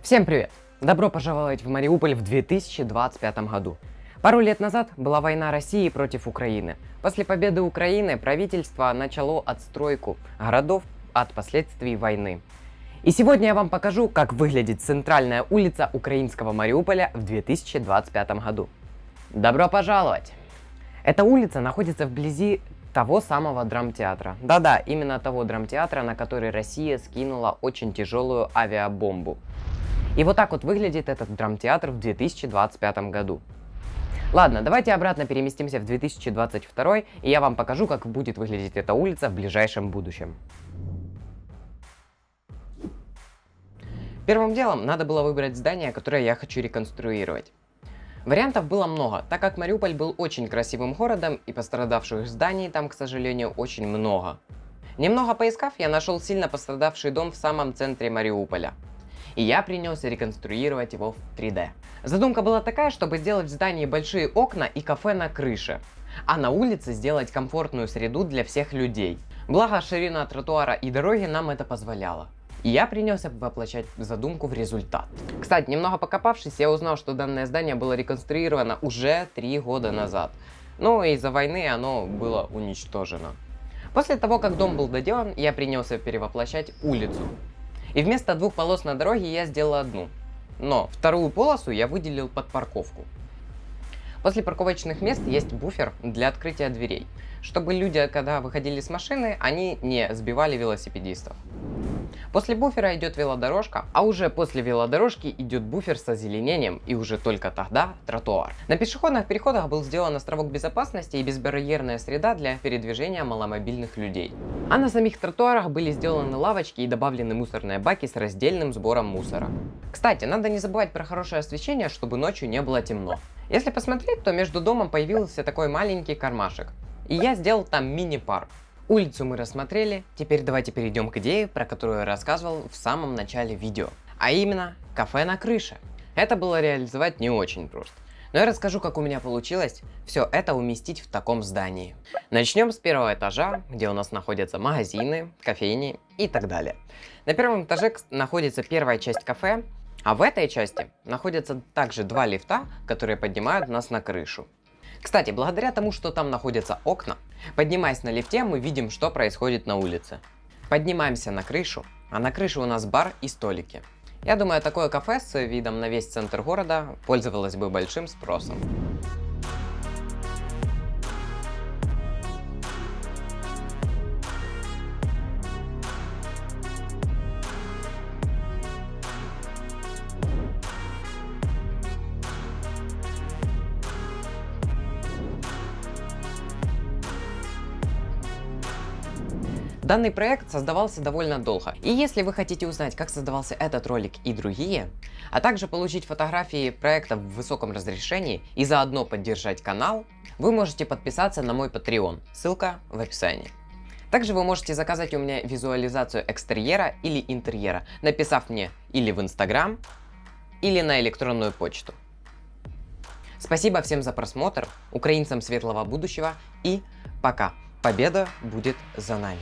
Всем привет! Добро пожаловать в Мариуполь в 2025 году. Пару лет назад была война России против Украины. После победы Украины правительство начало отстройку городов от последствий войны. И сегодня я вам покажу, как выглядит центральная улица украинского Мариуполя в 2025 году. Добро пожаловать! Эта улица находится вблизи того самого драмтеатра. Да-да, именно того драмтеатра, на который Россия скинула очень тяжелую авиабомбу. И вот так вот выглядит этот драмтеатр в 2025 году. Ладно, давайте обратно переместимся в 2022, и я вам покажу, как будет выглядеть эта улица в ближайшем будущем. Первым делом надо было выбрать здание, которое я хочу реконструировать. Вариантов было много, так как Мариуполь был очень красивым городом, и пострадавших зданий там, к сожалению, очень много. Немного поискав, я нашел сильно пострадавший дом в самом центре Мариуполя. И я принялся реконструировать его в 3D. Задумка была такая, чтобы сделать в здании большие окна и кафе на крыше, а на улице сделать комфортную среду для всех людей. Благо ширина тротуара и дороги нам это позволяла. И я принялся воплощать задумку в результат. Кстати, немного покопавшись, я узнал, что данное здание было реконструировано уже 3 года назад. Но из-за войны оно было уничтожено. После того, как дом был доделан, я принялся перевоплощать улицу. И вместо 2 полос на дороге я сделал одну. Но вторую полосу я выделил под парковку. После парковочных мест есть буфер для открытия дверей, чтобы люди, когда выходили с машины, они не сбивали велосипедистов. После буфера идет велодорожка, а уже после велодорожки идет буфер с озеленением, и уже только тогда тротуар. На пешеходных переходах был сделан островок безопасности и безбарьерная среда для передвижения маломобильных людей. А на самих тротуарах были сделаны лавочки и добавлены мусорные баки с раздельным сбором мусора. Кстати, надо не забывать про хорошее освещение, чтобы ночью не было темно. Если посмотреть, то между домом появился такой маленький кармашек, и я сделал там мини-парк. Улицу мы рассмотрели, теперь давайте перейдем к идее, про которую я рассказывал в самом начале видео. А именно, кафе на крыше. Это было реализовать не очень просто. Но я расскажу, как у меня получилось все это уместить в таком здании. Начнем с первого этажа, где у нас находятся магазины, кофейни и так далее. На первом этаже находится первая часть кафе, а в этой части находятся также 2 лифта, которые поднимают нас на крышу. Кстати, благодаря тому, что там находятся окна, поднимаясь на лифте, мы видим, что происходит на улице. Поднимаемся на крышу, а на крыше у нас бар и столики. Я думаю, такое кафе с видом на весь центр города пользовалось бы большим спросом. Данный проект создавался довольно долго, и если вы хотите узнать, как создавался этот ролик и другие, а также получить фотографии проекта в высоком разрешении и заодно поддержать канал, вы можете подписаться на мой Patreon, ссылка в описании. Также вы можете заказать у меня визуализацию экстерьера или интерьера, написав мне или в Instagram, или на электронную почту. Спасибо всем за просмотр, украинцам светлого будущего и пока! Победа будет за нами!